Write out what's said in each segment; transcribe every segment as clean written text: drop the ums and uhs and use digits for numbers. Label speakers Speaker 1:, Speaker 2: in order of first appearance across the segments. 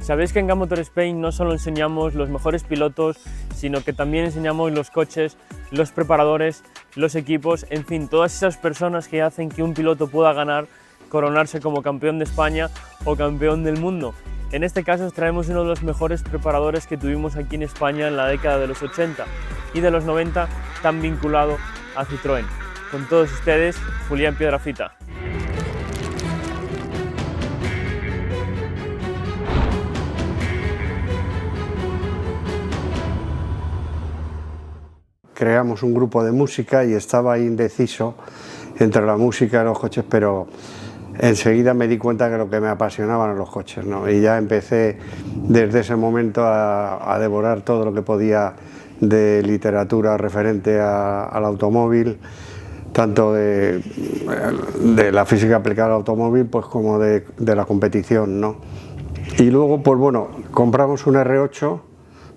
Speaker 1: Sabéis que en GAN Motor Spain no solo enseñamos los mejores pilotos, sino que también enseñamos los coches, los preparadores, los equipos, en fin, todas esas personas que hacen que un piloto pueda ganar, coronarse como campeón de España o campeón del mundo. En este caso os traemos uno de los mejores preparadores que tuvimos aquí en España en la década de los 80 y de los 90, tan vinculado a Citroën. Con todos ustedes, Julián Piedrafita.
Speaker 2: Creamos un grupo de música y estaba ahí indeciso entre la música y los coches, pero enseguida me di cuenta que lo que me apasionaban eran los coches, ¿no? Y ya empecé desde ese momento a devorar todo lo que podía de literatura referente al automóvil, tanto de la física aplicada al automóvil pues como de la competición, ¿no? Y luego, pues bueno, compramos un R8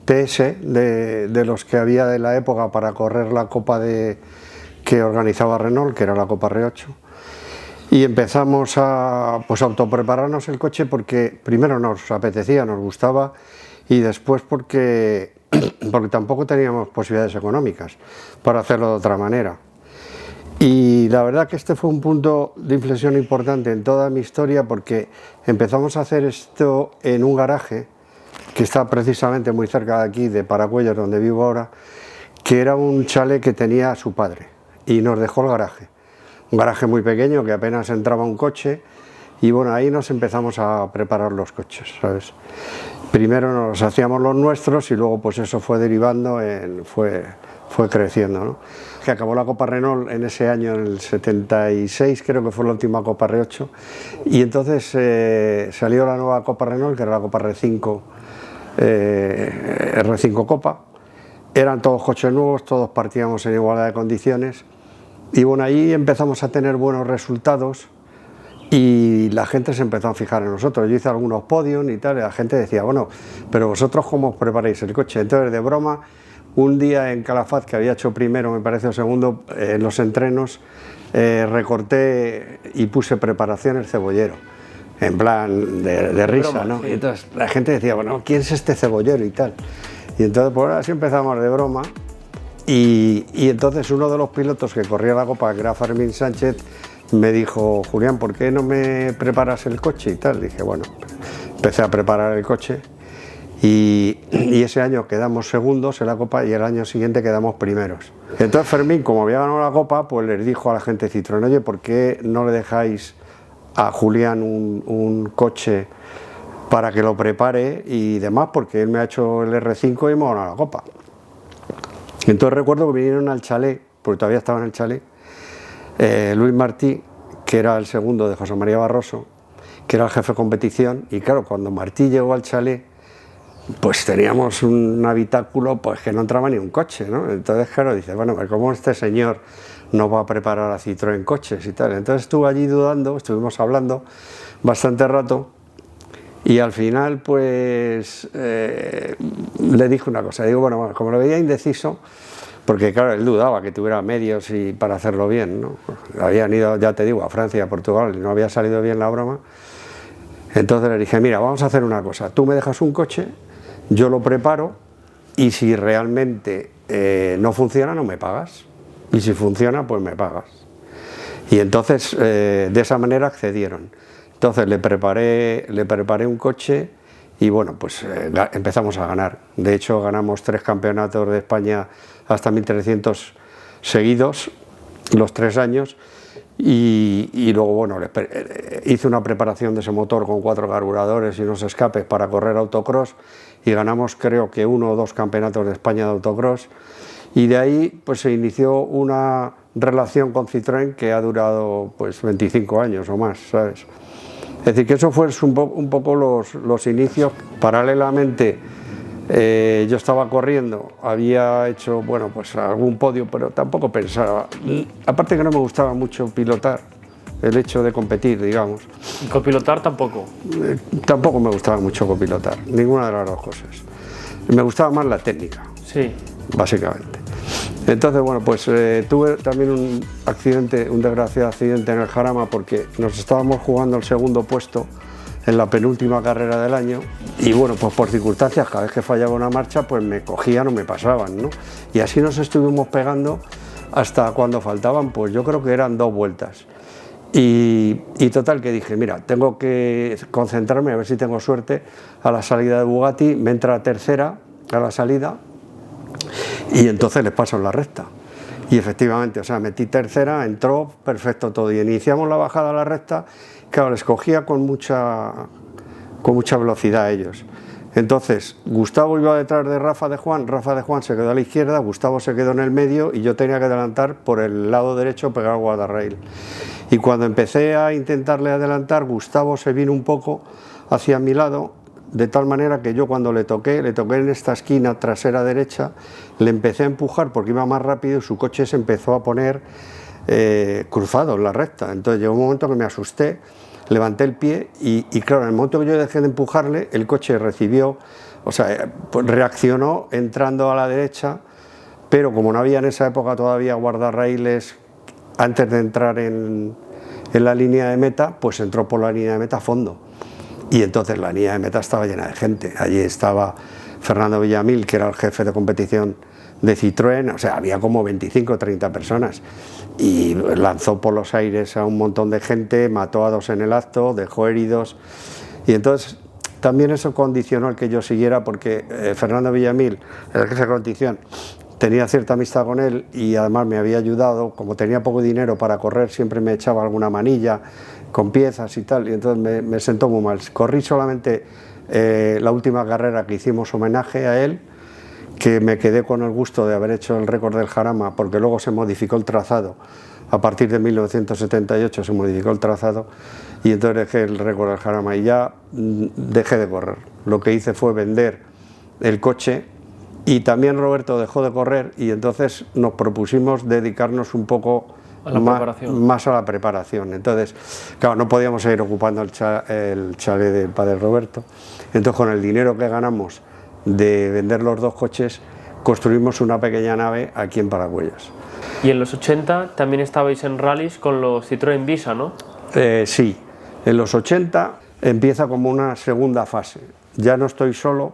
Speaker 2: TS de los que había de la época para correr la copa que organizaba Renault, que era la Copa R8, y empezamos a autoprepararnos el coche porque primero nos apetecía, nos gustaba, y después porque tampoco teníamos posibilidades económicas para hacerlo de otra manera. Y la verdad que este fue un punto de inflexión importante en toda mi historia, porque empezamos a hacer esto en un garaje que está precisamente muy cerca de aquí, de Paracuellos, donde vivo ahora, que era un chalet que tenía su padre, y nos dejó el garaje. Un garaje muy pequeño, que apenas entraba un coche, y bueno, ahí nos empezamos a preparar los coches, ¿sabes? Primero nos hacíamos los nuestros y luego pues eso fue derivando, fue creciendo, ¿no? Que acabó la Copa Renault en ese año, en el 76, creo que fue la última Copa R8, y entonces salió la nueva Copa Renault, que era la Copa R5, R5 Copa. Eran todos coches nuevos, todos partíamos en igualdad de condiciones, y bueno, ahí empezamos a tener buenos resultados y la gente se empezó a fijar en nosotros. Yo hice algunos podios y tal, y la gente decía, bueno, pero vosotros ¿cómo os preparáis el coche? Entonces, de broma, un día en Calafat, que había hecho primero, me parece, o segundo, en los entrenos, recorté y puse preparación el cebollero, en plan de risa, ¿no? Y entonces la gente decía, bueno, ¿quién es este cebollero y tal? Y entonces, pues así empezamos de broma, y entonces uno de los pilotos que corría la Copa, que era Fermín Sánchez, me dijo, Julián, ¿por qué no me preparas el coche y tal? Dije, bueno, empecé a preparar el coche. Y ese año quedamos segundos en la Copa y el año siguiente quedamos primeros. Entonces Fermín, como había ganado la Copa, pues les dijo a la gente de Citroën, oye, ¿por qué no le dejáis a Julián un coche para que lo prepare y demás? Porque él me ha hecho el R5 y hemos ganado la Copa. Entonces recuerdo que vinieron al chalet, porque todavía estaba en el chalet, Luis Martí, que era el segundo de José María Barroso, que era el jefe de competición, y claro, cuando Martí llegó al chalet, pues teníamos un habitáculo pues que no entraba ni un coche, ¿no? Entonces, claro, dice, bueno, ¿cómo este señor nos va a preparar a Citroën coches y tal? Entonces estuve allí dudando, estuvimos hablando bastante rato, y al final, pues, le dije una cosa, digo, bueno, como lo veía indeciso, porque claro, él dudaba que tuviera medios y para hacerlo bien, ¿no? Habían ido, ya te digo, a Francia, a Portugal, y no había salido bien la broma. Entonces le dije, mira, vamos a hacer una cosa, tú me dejas un coche, yo lo preparo, y si realmente no funciona, no me pagas, y si funciona, pues me pagas. Y entonces, de esa manera accedieron. Entonces le preparé un coche, y bueno, pues empezamos a ganar. De hecho, ganamos 3 campeonatos de España hasta 1300 seguidos, los 3 años, y luego, bueno, hice una preparación de ese motor con 4 carburadores y unos escapes para correr autocross, y ganamos creo que 1 o 2 campeonatos de España de autocross, y de ahí pues se inició una relación con Citroën que ha durado pues 25 años o más, ¿sabes? Es decir, que eso fue un poco los inicios. Paralelamente yo estaba corriendo, había hecho, bueno, pues algún podio, pero tampoco pensaba, aparte que no me gustaba mucho pilotar, el hecho de competir, digamos.
Speaker 1: ¿Y copilotar tampoco?
Speaker 2: Tampoco me gustaba mucho copilotar, ninguna de las dos cosas. Me gustaba más la técnica,
Speaker 1: sí,
Speaker 2: básicamente. Entonces, bueno, pues tuve también un accidente, un desgraciado accidente en el Jarama, porque nos estábamos jugando el segundo puesto en la penúltima carrera del año, y bueno, pues por circunstancias, cada vez que fallaba una marcha, pues me cogían o me pasaban, ¿no? Y así nos estuvimos pegando hasta cuando faltaban, pues yo creo que eran 2 vueltas. Y total, que dije, mira, tengo que concentrarme a ver si tengo suerte a la salida de Bugatti. Me entra tercera a la salida y entonces les paso en la recta. Y efectivamente, o sea, metí tercera, entró perfecto todo, y iniciamos la bajada a la recta. Claro, les cogía con mucha velocidad a ellos. Entonces, Gustavo iba detrás de Rafa de Juan se quedó a la izquierda, Gustavo se quedó en el medio y yo tenía que adelantar por el lado derecho, pegar al guardarrail. Y cuando empecé a intentarle adelantar, Gustavo se vino un poco hacia mi lado, de tal manera que yo cuando le toqué en esta esquina trasera derecha, le empecé a empujar porque iba más rápido y su coche se empezó a poner cruzado en la recta. Entonces llegó un momento que me asusté, levanté el pie y claro, en el momento que yo dejé de empujarle, el coche recibió, o sea, pues reaccionó entrando a la derecha, pero como no había en esa época todavía guardarraíles antes de entrar en la línea de meta, pues entró por la línea de meta a fondo. Y entonces la línea de meta estaba llena de gente. Allí estaba Fernando Villamil, que era el jefe de competición de Citroën, o sea, había como 25 o 30 personas. Y lanzó por los aires a un montón de gente, mató a 2 en el acto, dejó heridos. Y entonces también eso condicionó el que yo siguiera, porque Fernando Villamil, el jefe de competición, tenía cierta amistad con él y además me había ayudado. Como tenía poco dinero para correr, siempre me echaba alguna manilla con piezas y tal, y entonces me sentó muy mal. Corrí solamente la última carrera que hicimos homenaje a él, que me quedé con el gusto de haber hecho el récord del Jarama, porque luego se modificó el trazado. A partir de 1978 se modificó el trazado y entonces dejé el récord del Jarama y ya dejé de correr. Lo que hice fue vender el coche. Y también Roberto dejó de correr y entonces nos propusimos dedicarnos un poco más a la preparación. Entonces, claro, no podíamos seguir ocupando el chalet del padre Roberto. Entonces, con el dinero que ganamos de vender los 2 coches, construimos una pequeña nave aquí en Paracuellos.
Speaker 1: Y en los 80 también estabais en rallies con los Citroën Visa, ¿no?
Speaker 2: Sí, en los 80 empieza como una segunda fase. Ya no estoy solo,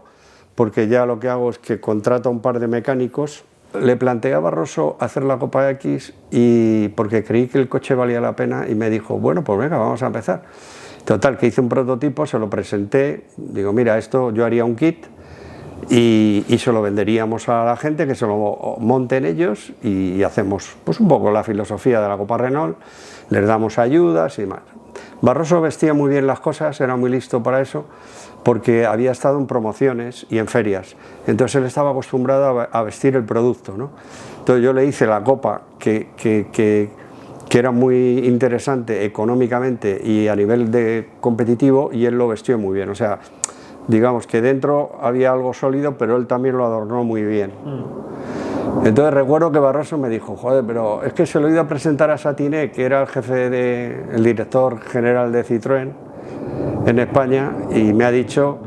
Speaker 2: porque ya lo que hago es que contrato a un par de mecánicos. Le planteé a Barroso hacer la Copa X y porque creí que el coche valía la pena y me dijo, bueno, pues venga, vamos a empezar. Total, que hice un prototipo, se lo presenté, digo, mira, esto yo haría un kit y se lo venderíamos a la gente, que se lo monten ellos y hacemos pues un poco la filosofía de la Copa Renault, les damos ayudas y demás. Barroso vestía muy bien las cosas, era muy listo para eso, porque había estado en promociones y en ferias, entonces él estaba acostumbrado a vestir el producto, ¿no? Entonces yo le hice la copa que era muy interesante económicamente y a nivel de competitivo, y él lo vestió muy bien, o sea, digamos que dentro había algo sólido, pero él también lo adornó muy bien. Entonces recuerdo que Barroso me dijo, joder, pero es que se lo he ido a presentar a Satiné, que era el jefe el director general de Citroën en España, y me ha dicho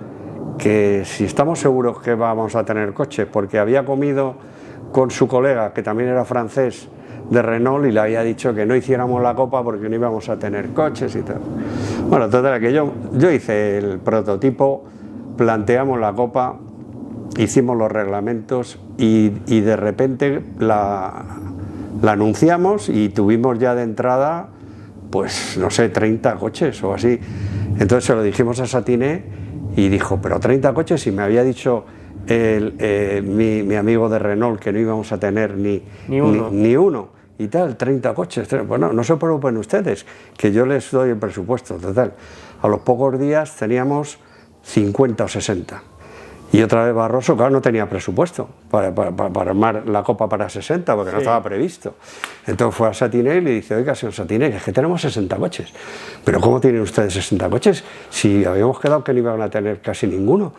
Speaker 2: que si estamos seguros que vamos a tener coche, porque había comido con su colega, que también era francés, de Renault, y le había dicho que no hiciéramos la Copa porque no íbamos a tener coches y tal. Bueno, total, que yo hice el prototipo, planteamos la Copa, hicimos los reglamentos y de repente la anunciamos y tuvimos ya de entrada, pues no sé, 30 coches o así. Entonces se lo dijimos a Satiné y dijo, pero 30 coches, y me había dicho mi amigo de Renault que no íbamos a tener ni uno y tal, 30 coches. Bueno, no se preocupen ustedes, que yo les doy el presupuesto, total. A los pocos días teníamos 50 o 60. Y otra vez Barroso, claro, no tenía presupuesto para armar la Copa para 60, porque no estaba previsto. Entonces fue a Satiné y le dice, oiga, señor Satiné, es que tenemos 60 coches. ¿Pero cómo tienen ustedes 60 coches? Si habíamos quedado que no iban a tener casi ninguno.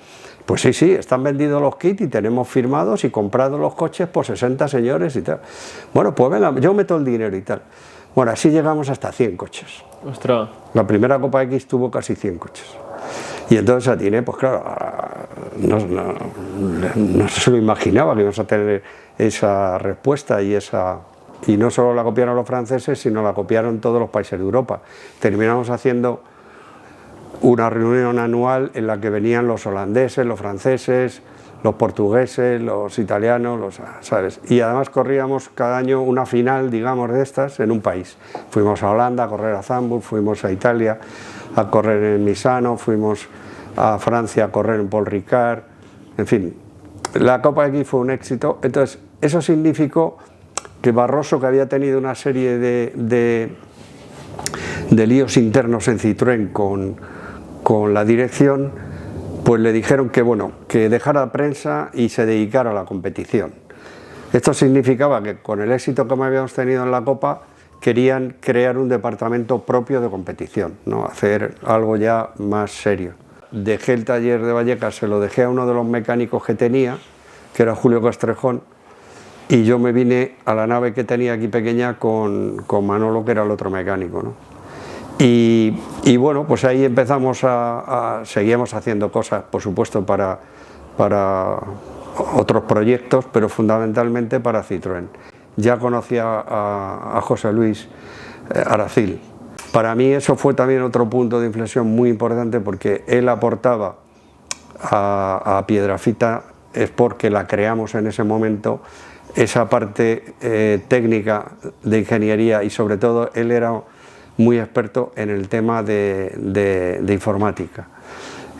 Speaker 2: Pues sí, están vendidos los kits y tenemos firmados y comprados los coches por 60 señores y tal. Bueno, pues venga, yo meto el dinero y tal. Bueno, así llegamos hasta 100 coches.
Speaker 1: Ostras.
Speaker 2: La primera Copa X tuvo casi 100 coches. Y entonces Satiné, pues claro, no se lo imaginaba que íbamos a tener esa respuesta y no solo la copiaron los franceses, sino la copiaron todos los países de Europa. Terminamos haciendo una reunión anual en la que venían los holandeses, los franceses, los portugueses, los italianos, ¿sabes? Y además corríamos cada año una final, digamos, de estas en un país. Fuimos a Holanda a correr a Zandvoort, fuimos a Italia a correr en Misano, fuimos a Francia a correr en Paul Ricard, en fin, la Copa X fue un éxito. Entonces, eso significó que Barroso, que había tenido una serie de líos internos en Citroën con la dirección, pues le dijeron que, bueno, que dejara prensa y se dedicara a la competición. Esto significaba que con el éxito que habíamos tenido en la Copa, querían crear un departamento propio de competición, ¿no? Hacer algo ya más serio. Dejé el taller de Vallecas, se lo dejé a uno de los mecánicos que tenía, que era Julio Castrejón, y yo me vine a la nave que tenía aquí pequeña con Manolo, que era el otro mecánico, ¿no? Y bueno, pues ahí empezamos seguíamos haciendo cosas, por supuesto, para otros proyectos, pero fundamentalmente para Citroën. Ya conocía a José Luis Aracil. Para mí eso fue también otro punto de inflexión muy importante, porque él aportaba a Piedrafita Sport, que la creamos en ese momento, esa parte técnica de ingeniería, y sobre todo él era muy experto en el tema de informática.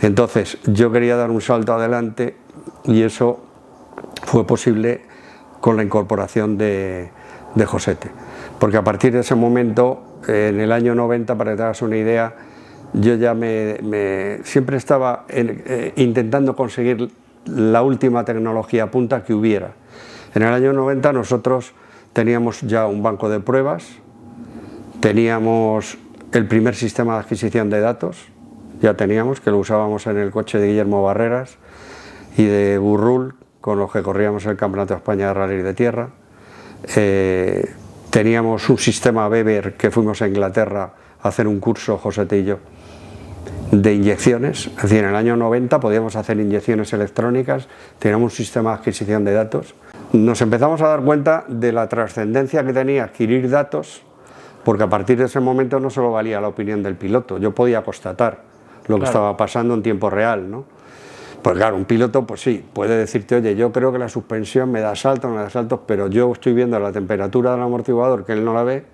Speaker 2: Entonces yo quería dar un salto adelante y eso fue posible con la incorporación de Josete, porque a partir de ese momento, en el año 90, para que te hagas una idea, yo ya siempre estaba intentando conseguir la última tecnología punta que hubiera. En el año 90 nosotros teníamos ya un banco de pruebas, teníamos el primer sistema de adquisición de datos, ya teníamos, que lo usábamos en el coche de Guillermo Barreras y de Burrul, con los que corríamos el Campeonato de España de Rally de Tierra. Teníamos un sistema Weber que fuimos a Inglaterra a hacer un curso, Josete y yo, de inyecciones. Es decir, en el año 90 podíamos hacer inyecciones electrónicas, teníamos un sistema de adquisición de datos. Nos empezamos a dar cuenta de la trascendencia que tenía adquirir datos, porque a partir de ese momento no solo valía la opinión del piloto, yo podía constatar lo que estaba pasando en tiempo real, ¿no? Pues claro, un piloto, pues sí, puede decirte, oye, yo creo que la suspensión me da saltos, pero yo estoy viendo la temperatura del amortiguador, que él no la ve,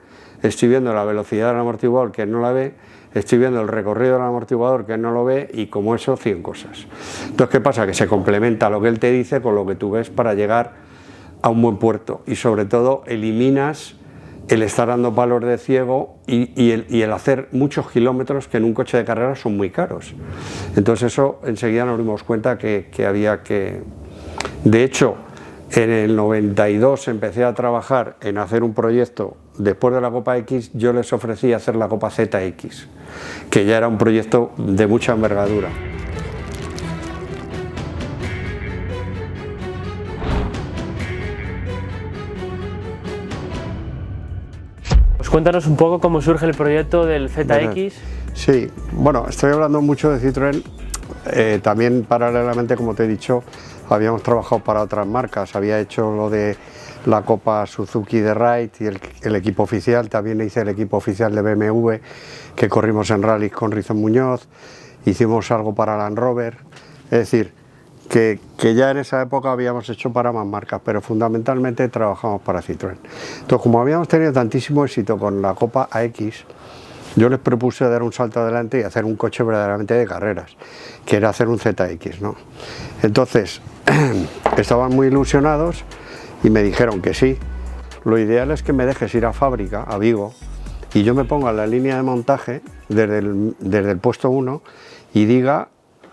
Speaker 2: estoy viendo la velocidad del amortiguador, que él no la ve, estoy viendo el recorrido del amortiguador, que él no lo ve, y como eso, 100 cosas. Entonces, ¿qué pasa? Que se complementa lo que él te dice con lo que tú ves para llegar a un buen puerto, y sobre todo eliminas el estar dando palos de ciego y el hacer muchos kilómetros, que en un coche de carrera son muy caros. Entonces eso enseguida nos dimos cuenta que había que... De hecho, en el 92 empecé a trabajar en hacer un proyecto. Después de la Copa X yo les ofrecí hacer la Copa ZX, que ya era un proyecto de mucha envergadura.
Speaker 1: Cuéntanos un poco cómo surge el proyecto del ZX.
Speaker 2: Sí, bueno, estoy hablando mucho de Citroën, también paralelamente, como te he dicho, habíamos trabajado para otras marcas, había hecho lo de la Copa Suzuki de Ride y el equipo oficial, también hice el equipo oficial de BMW, que corrimos en rally con Rizón Muñoz, hicimos algo para Land Rover, es decir, que ya en esa época habíamos hecho para más marcas, pero fundamentalmente trabajamos para Citroën. Entonces, como habíamos tenido tantísimo éxito con la Copa AX, yo les propuse dar un salto adelante y hacer un coche verdaderamente de carreras, que era hacer un ZX, ¿no? Entonces, estaban muy ilusionados y me dijeron que sí. Lo ideal es que me dejes ir a fábrica, a Vigo, y yo me ponga en la línea de montaje desde el puesto 1 y diga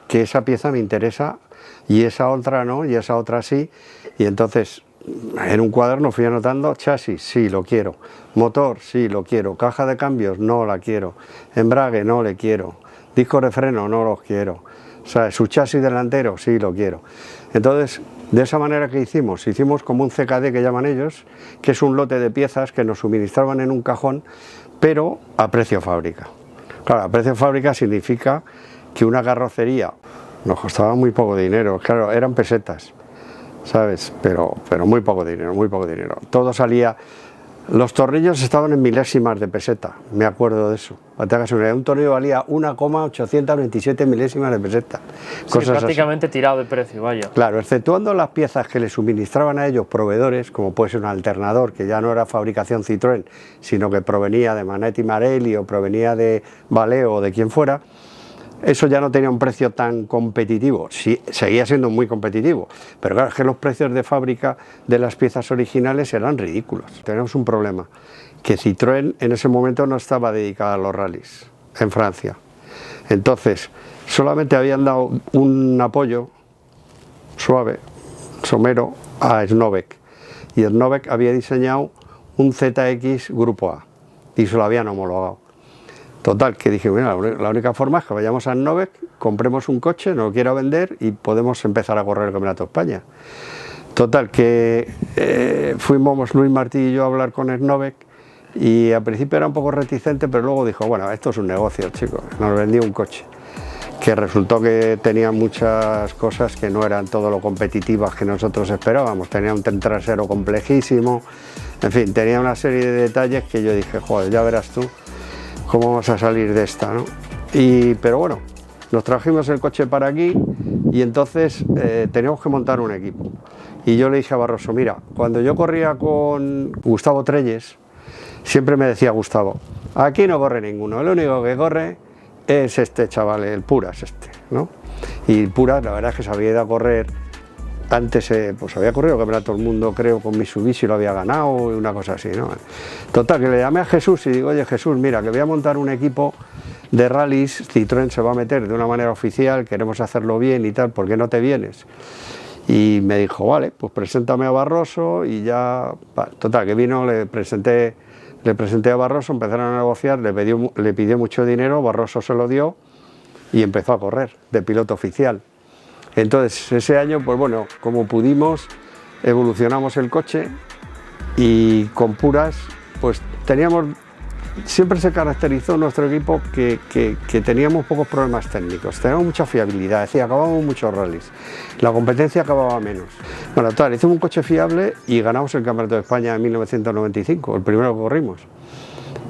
Speaker 2: que esa pieza me interesa y esa otra no, y esa otra sí. Y entonces en un cuaderno fui anotando: chasis, sí, lo quiero; motor, sí, lo quiero; caja de cambios, no la quiero; embrague, no le quiero; discos de freno, no los quiero; o sea, su chasis delantero, sí, lo quiero. Entonces, de esa manera que hicimos como un CKD, que llaman ellos, que es un lote de piezas que nos suministraban en un cajón, pero a precio fábrica. Claro, a precio fábrica significa que una carrocería nos costaba muy poco dinero, claro, eran pesetas, ¿sabes? Pero muy poco dinero, muy poco dinero. Todo salía Los tornillos estaban en milésimas de peseta, me acuerdo de eso. Un tornillo valía 1,827 milésimas de peseta.
Speaker 1: Sí, prácticamente así. Tirado de precio, vaya.
Speaker 2: Claro, exceptuando las piezas que le suministraban a ellos proveedores, como puede ser un alternador, que ya no era fabricación Citroën, sino que provenía de Manetti Marelli o provenía de Valeo o de quien fuera, eso ya no tenía un precio tan competitivo, sí, seguía siendo muy competitivo, pero claro, es que los precios de fábrica de las piezas originales eran ridículos. Tenemos un problema, que Citroën en ese momento no estaba dedicada a los rallies en Francia. Entonces, solamente habían dado un apoyo suave, somero, a Snovek. Y Snovek había diseñado un ZX Grupo A y se lo habían homologado. Total, que dije, bueno, la única forma es que vayamos a Snovek, compremos un coche, no lo quiero vender y podemos empezar a correr el Campeonato de España. Total, que fuimos Luis Martí y yo a hablar con Snovek y al principio era un poco reticente, pero luego dijo, bueno, esto es un negocio, chicos, nos vendió un coche que resultó que tenía muchas cosas que no eran todo lo competitivas que nosotros esperábamos, tenía un tren trasero complejísimo, en fin, tenía una serie de detalles que yo dije, joder, ya verás tú cómo vamos a salir de esta, ¿no? Pero bueno, nos trajimos el coche para aquí y entonces teníamos que montar un equipo. Y yo le dije a Barroso, mira, cuando yo corría con Gustavo Trelles, siempre me decía Gustavo, aquí no corre ninguno, el único que corre es este chaval, el Puras ¿no? Y Puras, la verdad es que se había ido a correr, antes pues había corrido el Campeonato del Mundo, creo, con Mitsubishi, lo había ganado, y una cosa así, ¿no? Total, que le llamé a Jesús y digo, oye Jesús, mira, que voy a montar un equipo de rallies, Citroën se va a meter de una manera oficial, queremos hacerlo bien y tal, ¿por qué no te vienes? Y me dijo, vale, pues preséntame a Barroso y ya, total, que vino, le presenté a Barroso, empezaron a negociar, le pidió mucho dinero, Barroso se lo dio y empezó a correr de piloto oficial. Entonces ese año, pues bueno, como pudimos, evolucionamos el coche y con Puras, pues siempre se caracterizó nuestro equipo que teníamos pocos problemas técnicos, teníamos mucha fiabilidad, es decir, acabábamos muchos rallies, la competencia acababa menos. Bueno, total, hicimos un coche fiable y ganamos el Campeonato de España en 1995, el primero que corrimos.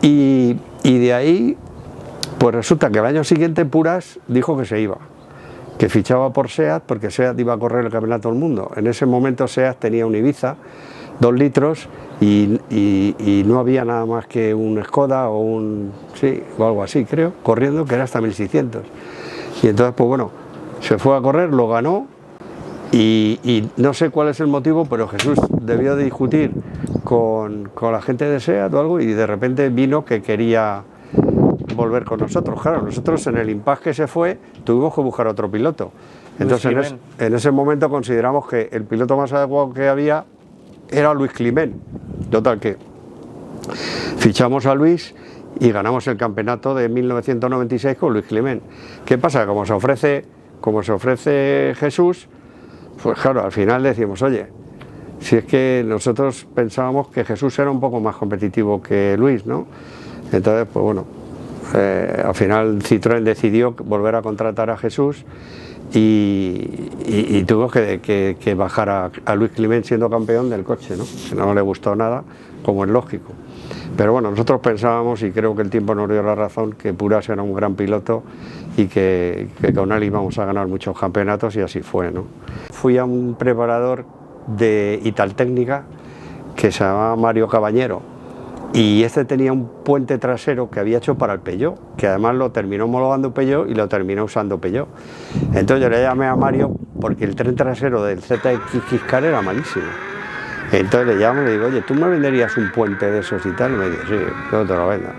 Speaker 2: Y de ahí, pues resulta que el año siguiente Puras dijo que se iba, que fichaba por SEAT porque SEAT iba a correr el Campeonato del Mundo. En ese momento SEAT tenía un Ibiza, 2 litros, y no había nada más que un Skoda o algo así, creo, corriendo, que era hasta 1600. Y entonces, pues bueno, se fue a correr, lo ganó, y no sé cuál es el motivo, pero Jesús debió de discutir con la gente de SEAT o algo, y de repente vino que quería volver con nosotros. Claro, nosotros en el impasse que se fue tuvimos que buscar otro piloto. Entonces en ese momento consideramos que el piloto más adecuado que había era Luis Climent. Total, que fichamos a Luis y ganamos el campeonato de 1996 con Luis Climent. ¿Qué pasa? Como se ofrece Jesús, pues claro, al final decimos, oye, si es que nosotros pensábamos que Jesús era un poco más competitivo que Luis, ¿no? Entonces, pues bueno, al final Citroën decidió volver a contratar a Jesús y tuvo que bajar a Luis Climent siendo campeón del coche, ¿no? Que no le gustó nada, como es lógico. Pero bueno, nosotros pensábamos, y creo que el tiempo nos dio la razón, que Puras era un gran piloto y que con él íbamos a ganar muchos campeonatos, y así fue, ¿no? Fui a un preparador de Italtécnica que se llamaba Mario Cabañero, y este tenía un puente trasero que había hecho para el Peugeot, que además lo terminó homologando Peugeot y lo terminó usando Peugeot. Entonces yo le llamé a Mario porque el tren trasero del ZX Car era malísimo. Entonces le llamo y le digo, oye, ¿tú me venderías un puente de esos y tal? Y me dice, sí, yo te lo vendo.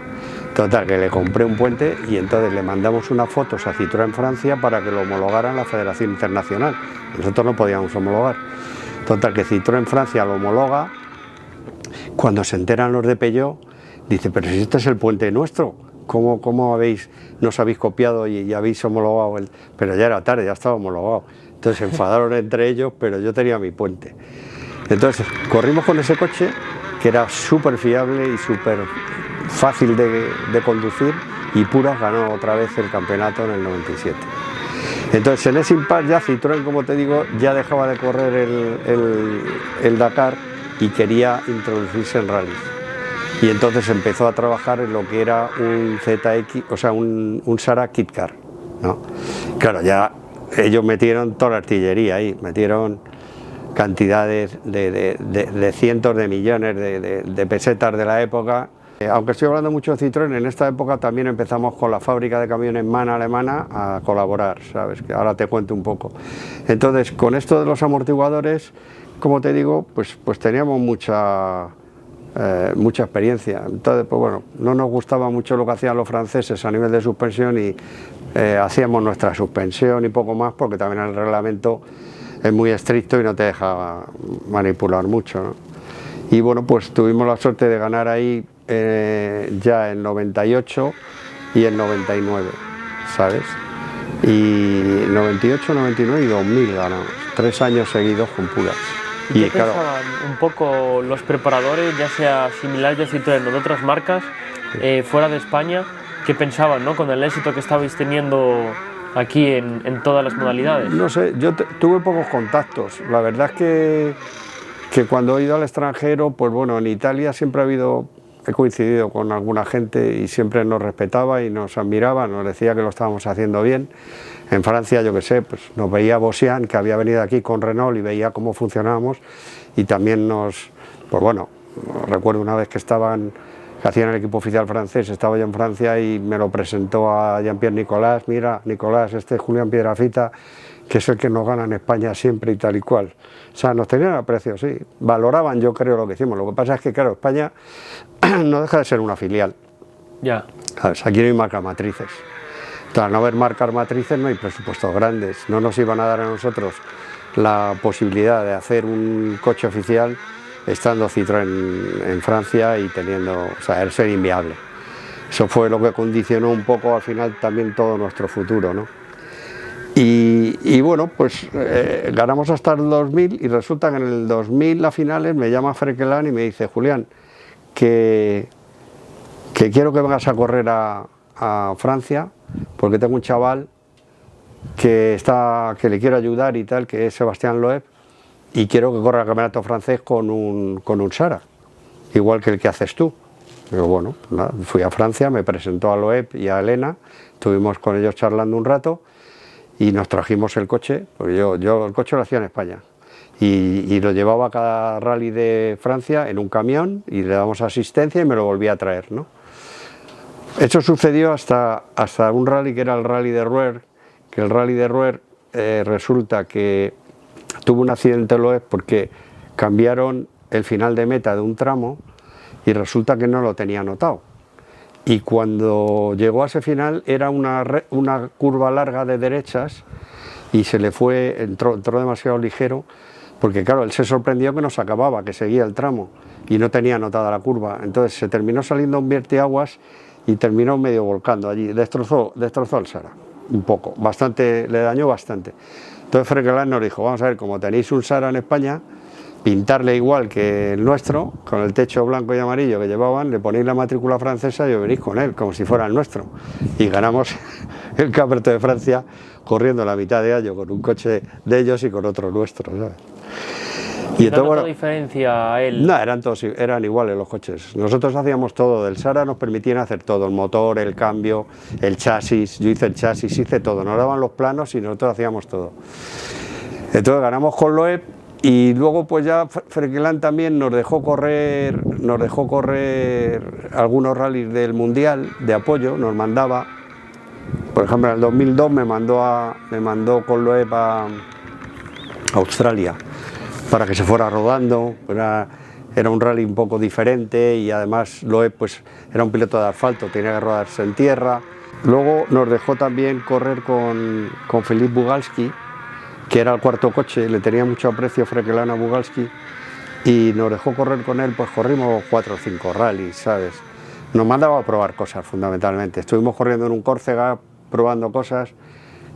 Speaker 2: Total, que le compré un puente y entonces le mandamos unas fotos a Citroën Francia para que lo homologara en la Federación Internacional. Nosotros no podíamos homologar. Total, que Citroën Francia lo homologa. Cuando se enteran los de Peugeot, dice, pero si este es el puente nuestro, ¿cómo nos habéis copiado y habéis homologado? Pero ya era tarde, ya estaba homologado. Entonces se enfadaron entre ellos, pero yo tenía mi puente. Entonces corrimos con ese coche, que era súper fiable y súper fácil de conducir, y Puras ganó otra vez el campeonato en el 97. Entonces en ese impasse ya Citroën, como te digo, ya dejaba de correr el Dakar y quería introducirse en rallies. y entonces empezó a trabajar en lo que era un ZX, o sea, un Sara Kit Car, ¿no? Claro, ya ellos metieron toda la artillería ahí, metieron cantidades de cientos de millones de pesetas de la época. Aunque estoy hablando mucho de Citroën, en esta época también empezamos con la fábrica de camiones MAN alemana a colaborar, ¿sabes? Que ahora te cuento un poco. Entonces, con esto de los amortiguadores, como te digo, pues teníamos mucha experiencia. Entonces, pues bueno, no nos gustaba mucho lo que hacían los franceses a nivel de suspensión y hacíamos nuestra suspensión y poco más, porque también el reglamento es muy estricto y no te deja manipular mucho, ¿no? Y bueno, pues tuvimos la suerte de ganar ahí ya en 98 y en 99, ¿sabes? Y 98, 99 y 2000 ganamos, 3 años seguidos con puras.
Speaker 1: ¿Y qué pensaban un poco los preparadores, ya sea similar a Citroën o de otras marcas, fuera de España? ¿Qué pensaban, ¿no?, con el éxito que estabais teniendo aquí en todas las modalidades?
Speaker 2: No sé, yo tuve pocos contactos. La verdad es que cuando he ido al extranjero, pues bueno, en Italia siempre he coincidido con alguna gente y siempre nos respetaba y nos admiraba, nos decía que lo estábamos haciendo bien. En Francia, yo qué sé, pues nos veía Bosian, que había venido aquí con Renault, y veía cómo funcionábamos, y también pues bueno, recuerdo una vez que hacían el equipo oficial francés, estaba yo en Francia y me lo presentó a Jean-Pierre Nicolas: mira, Nicolás, este es Julián Piedrafita, que es el que nos gana en España siempre y tal y cual. O sea, nos tenían aprecio, sí, valoraban, yo creo, lo que hicimos. Lo que pasa es que, claro, España no deja de ser una filial.
Speaker 1: Ya.
Speaker 2: ¿Sabes? Aquí no hay marcas matrices. Al no haber marcas matrices no hay presupuestos grandes. No nos iban a dar a nosotros la posibilidad de hacer un coche oficial estando Citroën en Francia y teniendo, o sea, ser inviable. Eso fue lo que condicionó un poco al final también todo nuestro futuro, ¿no? Y bueno, pues ganamos hasta el 2000 y resulta que en el 2000 a finales me llama Frequelan y me dice: Julián, que quiero que vengas a correr a Francia, porque tengo un chaval que le quiero ayudar y tal, que es Sebastián Loeb, y quiero que corra el campeonato francés con un Sara, igual que el que haces tú. Pero bueno, nada, fui a Francia, me presentó a Loeb y a Elena, estuvimos con ellos charlando un rato y nos trajimos el coche, porque yo el coche lo hacía en España, y lo llevaba a cada rally de Francia en un camión y le damos asistencia y me lo volvía a traer, ¿no? Eso sucedió hasta un rally que era el rally de Rouer, que el rally de Rouer resulta que tuvo un accidente Loeb porque cambiaron el final de meta de un tramo y resulta que no lo tenía anotado. Y cuando llegó a ese final era una curva larga de derechas y se le fue, entró demasiado ligero, porque claro, él se sorprendió que no se acababa, que seguía el tramo y no tenía anotada la curva. Entonces se terminó saliendo un viertiaguas y terminó medio volcando allí, destrozó el Sara, un poco, bastante, le dañó bastante. Entonces Frequelan nos dijo: vamos a ver, como tenéis un Sara en España, pintarle igual que el nuestro, con el techo blanco y amarillo que llevaban, le ponéis la matrícula francesa y os venís con él, como si fuera el nuestro. Y ganamos el Campeonato de Francia corriendo la mitad de año con un coche de ellos y con otro nuestro, ¿sabes?
Speaker 1: ¿Y entonces, bueno, diferencia a él?
Speaker 2: No, eran iguales los coches. Nosotros hacíamos todo, del Sara nos permitían hacer todo, el motor, el cambio, el chasis. Yo hice el chasis, hice todo, nos daban los planos y nosotros hacíamos todo. Entonces ganamos con Loeb y luego pues ya Frequelan también nos dejó correr algunos rallies del Mundial de apoyo, nos mandaba. Por ejemplo, en el 2002 me mandó con Loeb a Australia para que se fuera rodando. Era un rally un poco diferente y además Loeb pues era un piloto de asfalto, tenía que rodarse en tierra. Luego nos dejó también correr con Philippe Bugalski, que era el cuarto coche, le tenía mucho aprecio Frequelan a Bugalski, y nos dejó correr con él, pues corrimos 4 o 5 rallies, ¿sabes? Nos mandaba a probar cosas fundamentalmente. Estuvimos corriendo en un Córcega probando cosas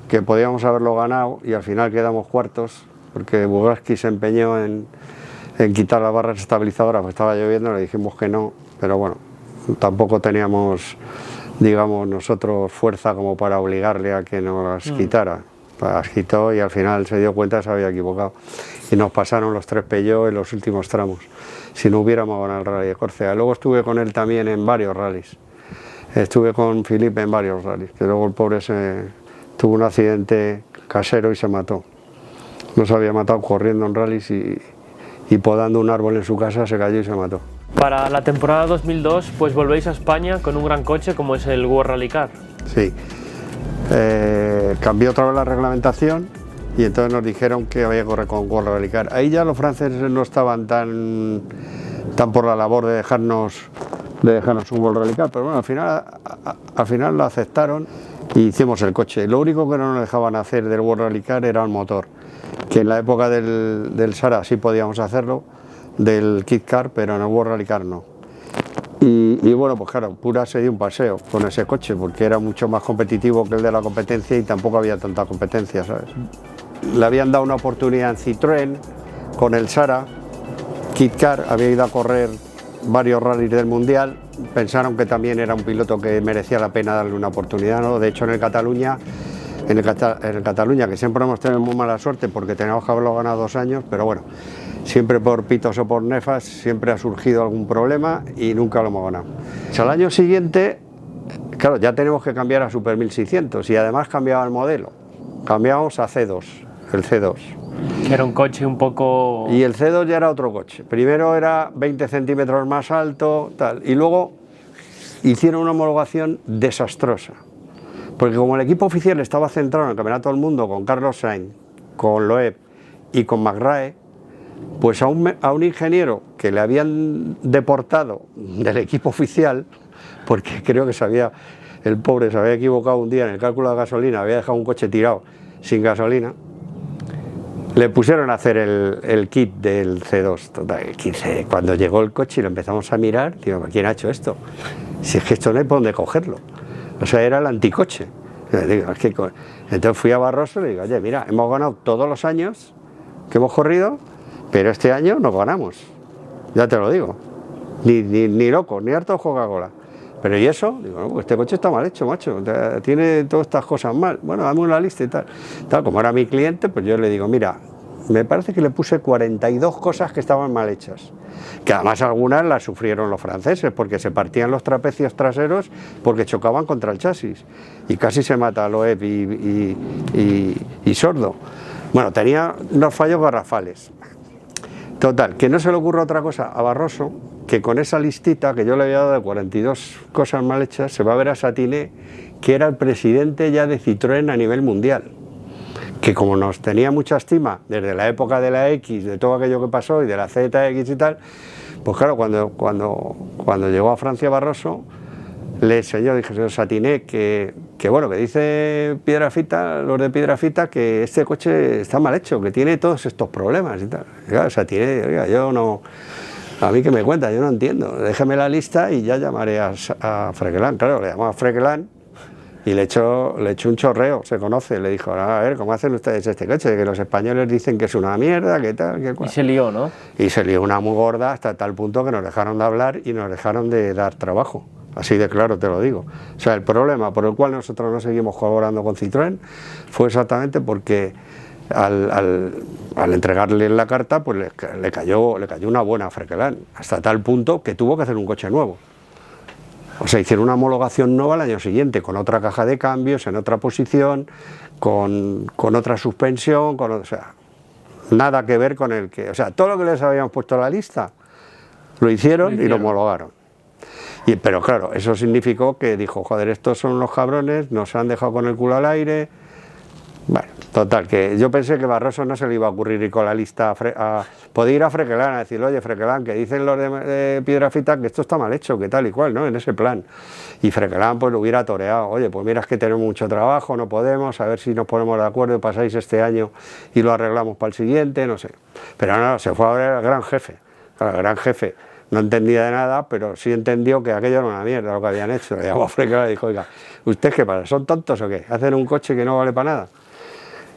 Speaker 2: que podíamos haberlo ganado y al final quedamos cuartos, porque Bugalski se empeñó en quitar las barras estabilizadoras, pues estaba lloviendo, le dijimos que no, pero bueno, tampoco teníamos, digamos, nosotros fuerza como para obligarle a que nos las quitara. agitó y al final se dio cuenta que se había equivocado. Y nos pasaron los 3 Peugeot en los últimos tramos, si no hubiéramos ganado el Rally de Córcega. Luego estuve con él también en varios rallies. Estuve con Filipe en varios rallies, que luego el pobre tuvo un accidente casero y se mató. No se había matado corriendo en rallies y podando un árbol en su casa se cayó y se mató.
Speaker 1: Para la temporada 2002 pues volvéis a España con un gran coche como es el World Rally Car.
Speaker 2: Sí, cambió otra vez la reglamentación y entonces nos dijeron que había que correr con World Rally Car. Ahí ya los franceses no estaban tan por la labor de dejarnos un World Rally Car, pero bueno, al final lo aceptaron y hicimos el coche. Lo único que no nos dejaban hacer del World Rally Car era el motor, que en la época del Sara sí podíamos hacerlo, del Kit Car, pero en el World Rally Car no. Y bueno, pues claro, Pura se dio un paseo con ese coche porque era mucho más competitivo que el de la competencia y tampoco había tanta competencia, ¿sabes? Le habían dado una oportunidad en Citroën con el Sara Kit Car, había ido a correr varios rallies del Mundial, pensaron que también era un piloto que merecía la pena darle una oportunidad, ¿no? De hecho en el Cataluña, que siempre hemos tenido muy mala suerte porque teníamos que haberlo ganado 2 años, pero bueno, siempre por pitos o por nefas, siempre ha surgido algún problema y nunca lo hemos ganado. O sea, al año siguiente, claro, ya tenemos que cambiar a Super 1600 y además cambiaba el modelo, cambiábamos a C2, el C2.
Speaker 1: Que era un coche un poco...
Speaker 2: Y el C2 ya era otro coche, primero era 20 centímetros más alto, tal, y luego hicieron una homologación desastrosa, porque como el equipo oficial estaba centrado en el Campeonato del Mundo con Carlos Sainz, con Loeb y con McRae, pues a un ingeniero que le habían deportado del equipo oficial, porque creo que el pobre se había equivocado un día en el cálculo de gasolina, había dejado un coche tirado sin gasolina, le pusieron a hacer el kit del C2. Total, el 15, cuando llegó el coche y lo empezamos a mirar, digo, ¿quién ha hecho esto? Si es que esto no hay por dónde cogerlo. O sea, era el anticoche. Digo, es que... Entonces fui a Barroso y le digo, oye, mira, hemos ganado todos los años que hemos corrido, pero este año no ganamos, ya te lo digo, ni locos, ni hartos Coca-Cola. Pero ¿y eso? Digo, no, pues este coche está mal hecho, macho, tiene todas estas cosas mal. Bueno, dame una lista y tal. Como era mi cliente, pues yo le digo, mira, me parece que le puse 42 cosas que estaban mal hechas, que además algunas las sufrieron los franceses, porque se partían los trapecios traseros porque chocaban contra el chasis, y casi se mata Loeb y Sordo. Bueno, tenía unos fallos garrafales. Total, que no se le ocurre otra cosa a Barroso que con esa listita que yo le había dado de 42 cosas mal hechas, se va a ver a Satiné, que era el presidente ya de Citroën a nivel mundial, que como nos tenía mucha estima desde la época de la X, de todo aquello que pasó y de la ZX y tal, pues claro, cuando llegó a Francia Barroso, le enseñó, dije, señor Satiné, que bueno, que dice Piedrafita, los de Piedrafita, que este coche está mal hecho, que tiene todos estos problemas y tal. Y claro, Satiné, oiga, yo no, a mí que me cuenta, yo no entiendo, déjeme la lista y ya llamaré a Frequelin. Claro, le llamó a Frequelin y le echó un chorreo, se conoce, le dijo, a ver, ¿cómo hacen ustedes este coche? Que los españoles dicen que es una mierda, que tal, que cual.
Speaker 1: Y se lió, ¿no?
Speaker 2: Y se lió una muy gorda hasta tal punto que nos dejaron de hablar y nos dejaron de dar trabajo. Así de claro te lo digo. O sea, el problema por el cual nosotros no seguimos colaborando con Citroën fue exactamente porque al entregarle la carta, pues le cayó una buena a Frequelin, hasta tal punto que tuvo que hacer un coche nuevo. O sea, hicieron una homologación nueva al año siguiente, con otra caja de cambios, en otra posición, con otra suspensión, o sea, nada que ver con el que... O sea, todo lo que les habíamos puesto a la lista, lo hicieron y lo homologaron. Pero claro, eso significó que dijo, joder, estos son los cabrones, nos han dejado con el culo al aire. Bueno, total, que yo pensé que Barroso no se le iba a ocurrir ir con la lista podía ir a Frequelin a decirle, oye, Frequelin, que dicen los de Piedrafita que esto está mal hecho, que tal y cual, ¿no? En ese plan. Y Frequelin pues lo hubiera toreado, oye, pues mira, es que tenemos mucho trabajo, no podemos, a ver si nos ponemos de acuerdo y pasáis este año y lo arreglamos para el siguiente, no sé. Pero no, se fue a ver al gran jefe, no entendía de nada, pero sí entendió que aquello era una mierda lo que habían hecho. Le llamó a Frequelin y dijo, oiga, ¿ustedes qué pasa? ¿Son tontos o qué? ¿Hacen un coche que no vale para nada?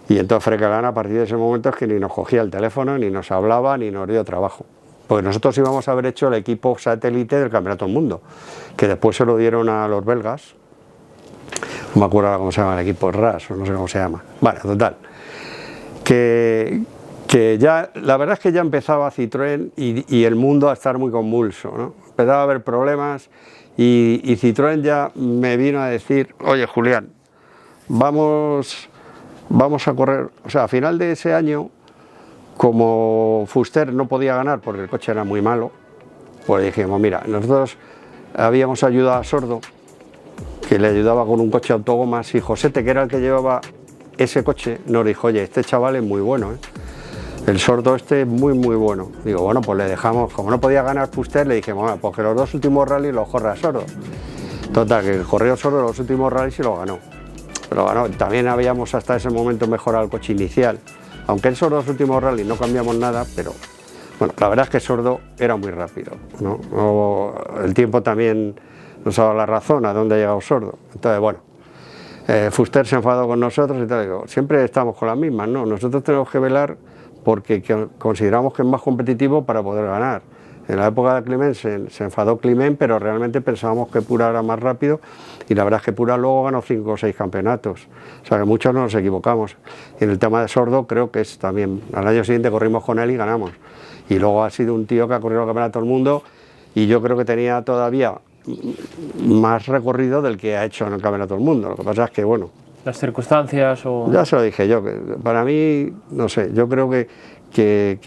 Speaker 2: Y entonces Frequelin a partir de ese momento es que ni nos cogía el teléfono, ni nos hablaba, ni nos dio trabajo. Porque nosotros íbamos a haber hecho el equipo satélite del Campeonato del Mundo, que después se lo dieron a los belgas. no me acuerdo cómo se llama el equipo, RAS o no sé cómo se llama. Bueno, total, que ya, la verdad es que ya empezaba Citroën y el mundo a estar muy convulso, ¿no? Empezaba a haber problemas y Citroën ya me vino a decir, oye Julián, vamos a correr, o sea, a final de ese año, como Fuster no podía ganar porque el coche era muy malo, pues dijimos, mira, nosotros habíamos ayudado a Sordo, que le ayudaba con un coche autogomas, y Josete, que era el que llevaba ese coche, nos dijo, oye, este chaval es muy bueno, ¿eh? El Sordo este es muy bueno. Digo, bueno, pues le dejamos, como no podía ganar Fuster, le dijimos, bueno, pues que los 2 últimos rallies los corra Sordo. Total, que corrió Sordo los últimos rallies y lo ganó. Pero bueno, también habíamos hasta ese momento mejorado el coche inicial. Aunque en esos 2 últimos rallies no cambiamos nada, pero bueno, la verdad es que Sordo era muy rápido, ¿no? El tiempo también nos ha dado la razón a dónde ha llegado Sordo. Entonces, bueno, Fuster se enfadó con nosotros y tal. Digo, siempre estamos con las mismas, ¿no? Nosotros tenemos que velar porque consideramos que es más competitivo para poder ganar. En la época de Climent se enfadó Climent, pero realmente pensábamos que Pura era más rápido y la verdad es que Pura luego ganó 5 o 6 campeonatos. O sea que muchos no nos equivocamos. Y en el tema de Sordo creo que es también, al año siguiente corrimos con él y ganamos. Y luego ha sido un tío que ha corrido el campeonato del mundo y yo creo que tenía todavía más recorrido del que ha hecho en el campeonato del mundo. Lo que pasa es que, bueno,
Speaker 1: las circunstancias o...
Speaker 2: Ya se lo dije yo, que para mí, no sé, yo creo que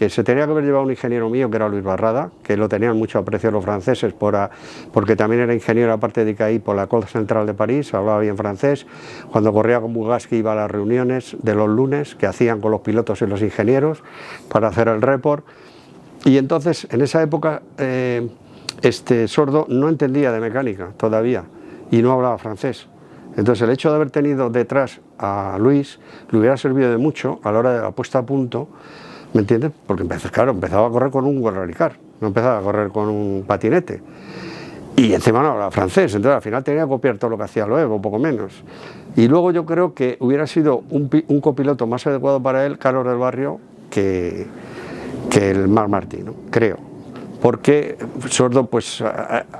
Speaker 2: se tenía que haber llevado un ingeniero mío, que era Luis Barrada, que lo tenían mucho aprecio los franceses, porque también era ingeniero, aparte de ICAI, por la École Centrale de París, hablaba bien francés. Cuando corría con Bugatti iba a las reuniones de los lunes que hacían con los pilotos y los ingenieros para hacer el report. Y entonces, en esa época, Sordo no entendía de mecánica todavía y no hablaba francés. Entonces el hecho de haber tenido detrás a Luis le hubiera servido de mucho a la hora de la puesta a punto, ¿me entiendes? Porque empezaba a correr con un Rally Car, no empezaba a correr con un patinete. Y encima no hablaba francés, entonces al final tenía que copiar todo lo que hacía luego, poco menos. Y luego yo creo que hubiera sido un copiloto más adecuado para él, Carlos del Barrio, que el Marc Martin, ¿no? Creo. Porque Sordo pues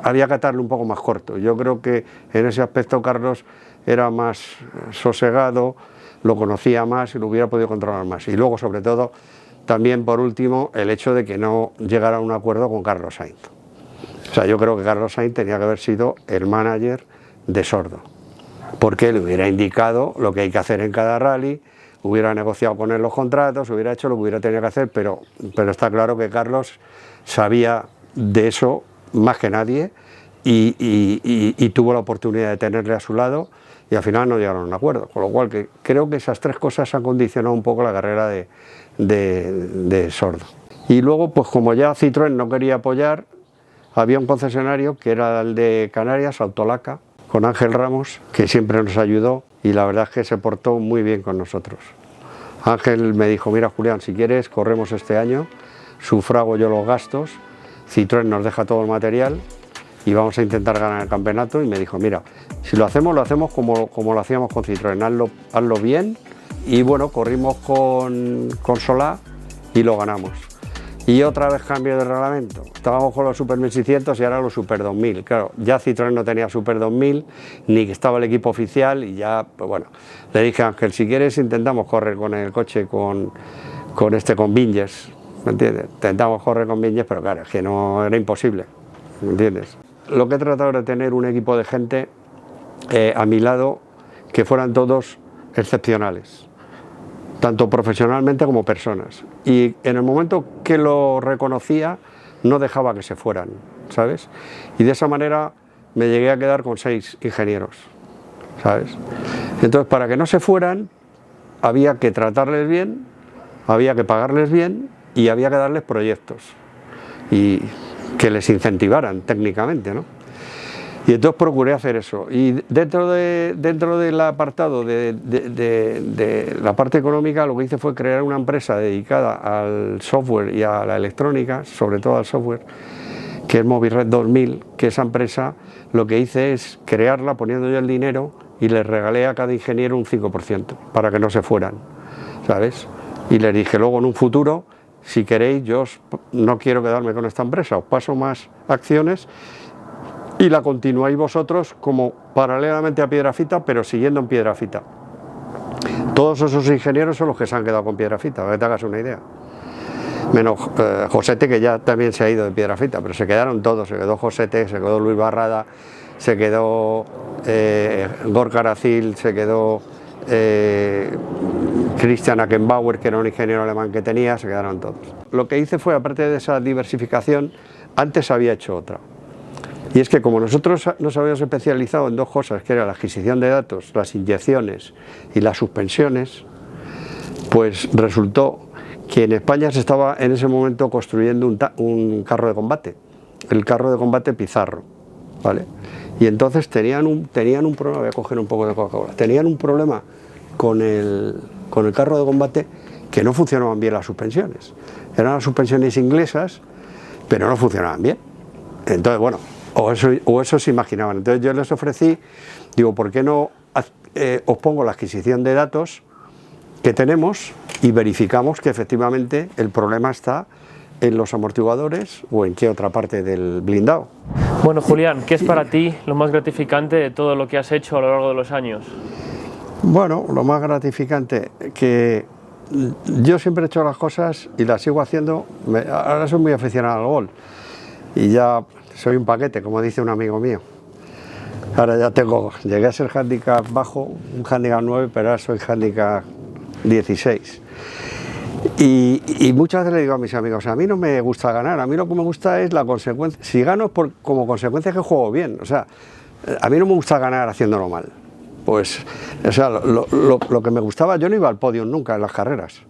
Speaker 2: había que atarle un poco más corto. Yo creo que en ese aspecto Carlos era más sosegado, lo conocía más y lo hubiera podido controlar más. Y luego, sobre todo, también por último, el hecho de que no llegara a un acuerdo con Carlos Sainz. O sea, yo creo que Carlos Sainz tenía que haber sido el manager de Sordo, porque le hubiera indicado lo que hay que hacer en cada rally, hubiera negociado con él los contratos, hubiera hecho lo que hubiera tenido que hacer, pero está claro que Carlos sabía de eso más que nadie y tuvo la oportunidad de tenerle a su lado y al final no llegaron a un acuerdo, con lo cual que creo que esas 3 cosas han condicionado un poco la carrera de Sordo. Y luego, pues como ya Citroën no quería apoyar, había un concesionario que era el de Canarias, Autolaca, con Ángel Ramos, que siempre nos ayudó y la verdad es que se portó muy bien con nosotros. Ángel me dijo, mira Julián, si quieres corremos este año, sufrago yo los gastos, Citroën nos deja todo el material y vamos a intentar ganar el campeonato. Y me dijo, mira, si lo hacemos como lo hacíamos con Citroën, hazlo bien. Y bueno, corrimos con Solá y lo ganamos. Y otra vez cambio de reglamento, estábamos con los Super 1600 y ahora los Super 2000. Claro, ya Citroën no tenía Super 2000, ni que estaba el equipo oficial y ya, pues bueno, le dije a Ángel, si quieres intentamos correr con el coche con Vinyes, ¿me entiendes? Intentamos correr con Vinyes, pero claro, es que no era imposible, ¿me entiendes? Lo que he tratado era tener un equipo de gente a mi lado que fueran todos excepcionales, tanto profesionalmente como personas. Y en el momento que lo reconocía, no dejaba que se fueran, ¿sabes? Y de esa manera me llegué a quedar con 6 ingenieros, ¿sabes? Entonces, para que no se fueran, había que tratarles bien, había que pagarles bien y había que darles proyectos y que les incentivaran técnicamente, ¿no? Y entonces procuré hacer eso. Y dentro del apartado de la parte económica, lo que hice fue crear una empresa dedicada al software y a la electrónica, sobre todo al software, que es Movired 2000, que esa empresa lo que hice es crearla poniendo yo el dinero y les regalé a cada ingeniero un 5% para que no se fueran, ¿sabes? Y les dije, luego en un futuro, si queréis, yo no quiero quedarme con esta empresa, os paso más acciones y la continuáis vosotros como paralelamente a Piedrafita, pero siguiendo en Piedrafita. Todos esos ingenieros son los que se han quedado con Piedrafita, para que te hagas una idea. Menos Josete, que ya también se ha ido de Piedrafita, pero se quedaron todos, se quedó Josete, se quedó Luis Barrada, se quedó Gorka Aracil, se quedó Christian Ackenbauer, que era un ingeniero alemán que tenía, se quedaron todos. Lo que hice fue, aparte de esa diversificación, antes había hecho otra. Y es que como nosotros nos habíamos especializado en dos cosas, que era la adquisición de datos, las inyecciones y las suspensiones, pues resultó que en España se estaba en ese momento construyendo un carro de combate, el carro de combate Pizarro, ¿vale? Y entonces tenían un problema, voy a coger un poco de Coca-Cola, tenían un problema con el carro de combate, que no funcionaban bien las suspensiones. Eran las suspensiones inglesas, pero no funcionaban bien. Entonces, bueno, o eso se imaginaban. Entonces yo les ofrecí, digo, ¿por qué no os pongo la adquisición de datos que tenemos y verificamos que efectivamente el problema está en los amortiguadores o en qué otra parte del blindado?
Speaker 1: Bueno, Julián, ¿qué es para ti lo más gratificante de todo lo que has hecho a lo largo de los años?
Speaker 2: Bueno, lo más gratificante, que yo siempre he hecho las cosas y las sigo haciendo. Ahora soy muy aficionado al gol y ya soy un paquete, como dice un amigo mío. Ahora ya llegué a ser handicap bajo, un handicap 9, pero ahora soy handicap 16. Y muchas veces le digo a mis amigos, a mí no me gusta ganar, a mí lo que me gusta es la consecuencia. Si gano es como consecuencia que juego bien, o sea, a mí no me gusta ganar haciéndolo mal. Pues, o sea, lo que me gustaba, yo no iba al podio nunca en las carreras.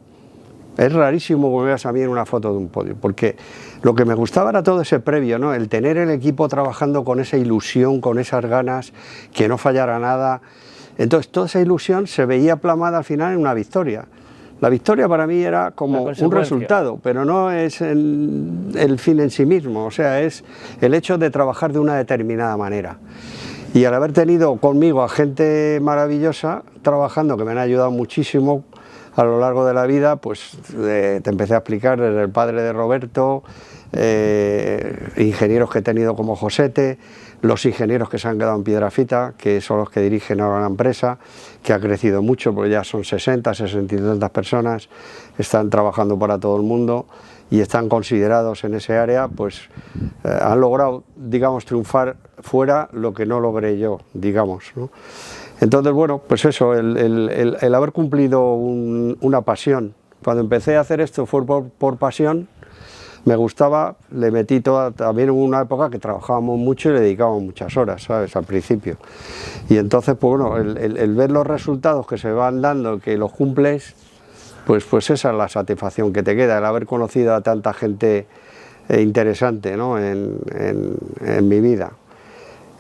Speaker 2: Es rarísimo que me veas a mí en una foto de un podio, porque lo que me gustaba era todo ese previo, ¿no? El tener el equipo trabajando con esa ilusión, con esas ganas, que no fallara nada. Entonces, toda esa ilusión se veía plasmada al final en una victoria. La victoria para mí era como un resultado, pero no es el fin en sí mismo, o sea, es el hecho de trabajar de una determinada manera. Y al haber tenido conmigo a gente maravillosa trabajando, que me han ayudado muchísimo a lo largo de la vida, pues te empecé a explicar desde el padre de Roberto, ingenieros que he tenido como Josete, los ingenieros que se han quedado en Piedrafita, que son los que dirigen ahora la empresa, que ha crecido mucho, porque ya son 60, 60 y tantas personas, están trabajando para todo el mundo y están considerados en ese área, pues han logrado, digamos, triunfar fuera lo que no logré yo, digamos, ¿no? Entonces, bueno, pues eso, el haber cumplido una pasión. Cuando empecé a hacer esto fue por pasión, me gustaba, le metí también hubo una época que trabajábamos mucho y le dedicábamos muchas horas, ¿sabes?, al principio. Y entonces, pues bueno, el ver los resultados que se van dando, que los cumples, pues esa es la satisfacción que te queda, el haber conocido a tanta gente interesante, ¿no?, en mi vida.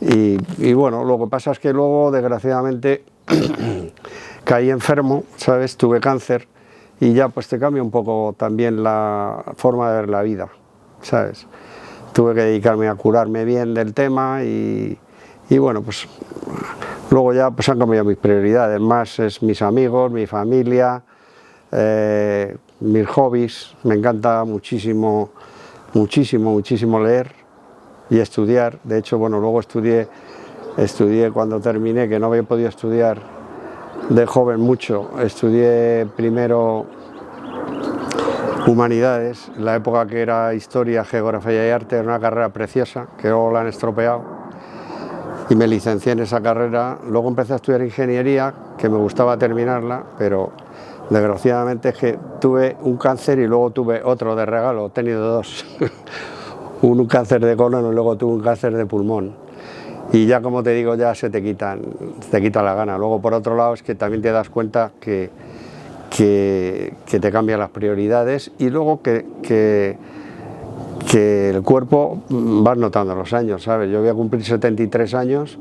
Speaker 2: Y bueno, lo que pasa es que luego, desgraciadamente, caí enfermo, ¿sabes?, tuve cáncer. Y ya pues te cambia un poco también la forma de ver la vida, ¿sabes? Tuve que dedicarme a curarme bien del tema y bueno, pues luego ya pues han cambiado mis prioridades, más es mis amigos, mi familia, mis hobbies. Me encanta muchísimo, muchísimo, muchísimo leer y estudiar. De hecho, bueno, luego estudié cuando terminé, que no había podido estudiar de joven mucho. Estudié primero Humanidades, en la época que era Historia, Geografía y Arte, era una carrera preciosa, que luego la han estropeado, y me licencié en esa carrera. Luego empecé a estudiar Ingeniería, que me gustaba terminarla, pero desgraciadamente es que tuve un cáncer y luego tuve otro de regalo, he tenido dos, un cáncer de colon y luego tuve un cáncer de pulmón. Y ya, como te digo, ya se te quita la gana. Luego, por otro lado, es que también te das cuenta que te cambian las prioridades y luego que el cuerpo vas notando los años, ¿sabes? Yo voy a cumplir 73 años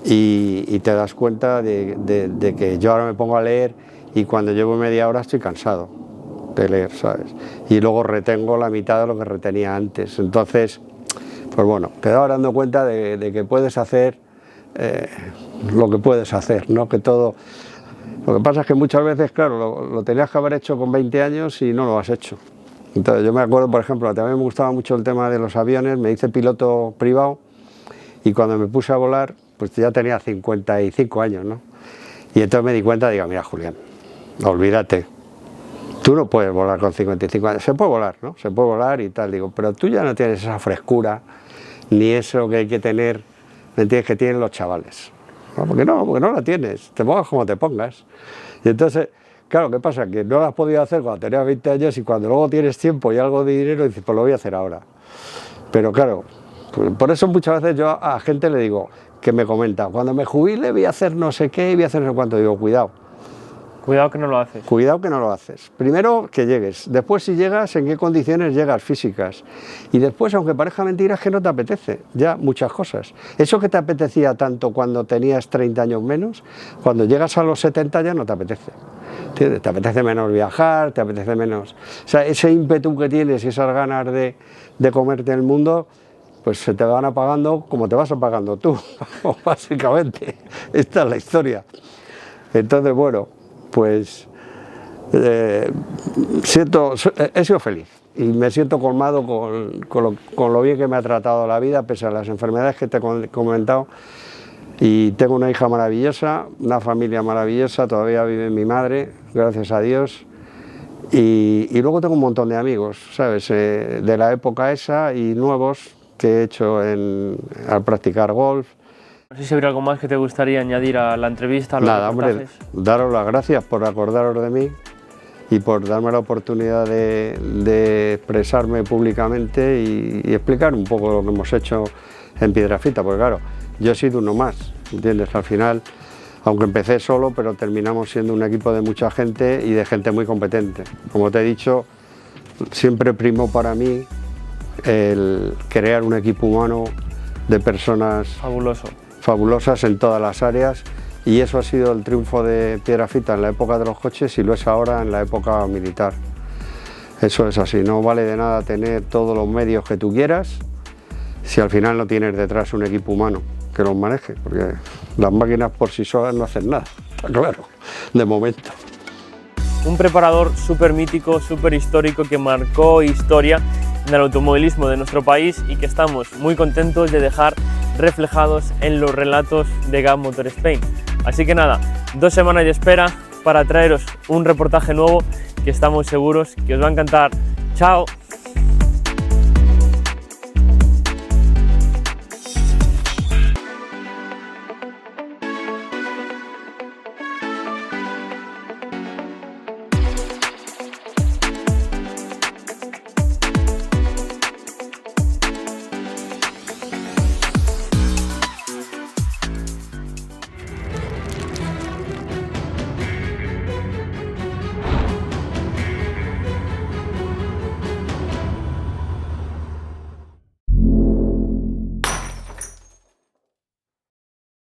Speaker 2: y te das cuenta de que yo ahora me pongo a leer y cuando llevo media hora estoy cansado de leer, ¿sabes? Y luego retengo la mitad de lo que retenía antes. Entonces, pues bueno, te vas dando cuenta de que puedes hacer lo que puedes hacer, ¿no? Que todo. Lo que pasa es que muchas veces, claro, lo tenías que haber hecho con 20 años y no lo has hecho. Entonces yo me acuerdo, por ejemplo, también me gustaba mucho el tema de los aviones, me hice piloto privado y cuando me puse a volar, pues ya tenía 55 años, ¿no? Y entonces me di cuenta, digo, mira, Julián, olvídate, tú no puedes volar con 55 años, se puede volar, ¿no? Se puede volar y tal, digo, pero tú ya no tienes esa frescura, ni eso que hay que tener, ¿me entiendes?, que tienen los chavales. ¿No? Porque no la tienes, te pongas como te pongas. Y entonces, claro, ¿qué pasa? Que no lo has podido hacer cuando tenías 20 años y cuando luego tienes tiempo y algo de dinero, dices, pues lo voy a hacer ahora. Pero claro, por eso muchas veces yo a gente le digo, que me comenta, cuando me jubile voy a hacer no sé qué, voy a hacer no sé cuánto, digo, cuidado.
Speaker 1: Cuidado que no lo haces.
Speaker 2: Cuidado que no lo haces. Primero que llegues, después si llegas, en qué condiciones llegas físicas. Y después, aunque parezca mentira, es que no te apetece ya muchas cosas. Eso que te apetecía tanto cuando tenías 30 años menos, cuando llegas a los 70 ya no te apetece. ¿Entiendes? Te apetece menos viajar, te apetece menos... O sea, ese ímpetu que tienes y esas ganas de comerte el mundo, pues se te van apagando como te vas apagando tú, básicamente. Esta es la historia. Entonces, bueno, pues he sido feliz y me siento colmado con lo bien que me ha tratado la vida, pese a las enfermedades que te he comentado. Y tengo una hija maravillosa, una familia maravillosa, todavía vive mi madre, gracias a Dios. Y luego tengo un montón de amigos, ¿sabes?, de la época esa y nuevos que he hecho al practicar golf.
Speaker 1: No sé si habría algo más que te gustaría añadir a la entrevista, a los
Speaker 2: Nada, hombre, daros las gracias por acordaros de mí y por darme la oportunidad de expresarme públicamente y explicar un poco lo que hemos hecho en Piedrafita, porque claro, yo he sido uno más, ¿entiendes? Al final, aunque empecé solo, pero terminamos siendo un equipo de mucha gente y de gente muy competente. Como te he dicho, siempre primó para mí el crear un equipo humano de personas fabulosas en todas las áreas, y eso ha sido el triunfo de Piedrafita en la época de los coches y lo es ahora en la época militar. Eso es así, no vale de nada tener todos los medios que tú quieras si al final no tienes detrás un equipo humano que los maneje, porque las máquinas por sí solas no hacen nada, está claro, de momento.
Speaker 1: Un preparador súper mítico, súper histórico, que marcó historia en el automovilismo de nuestro país y que estamos muy contentos de dejar reflejados en los relatos de GAP Motor Spain. Así que nada, 2 semanas de espera para traeros un reportaje nuevo que estamos seguros que os va a encantar. ¡Chao!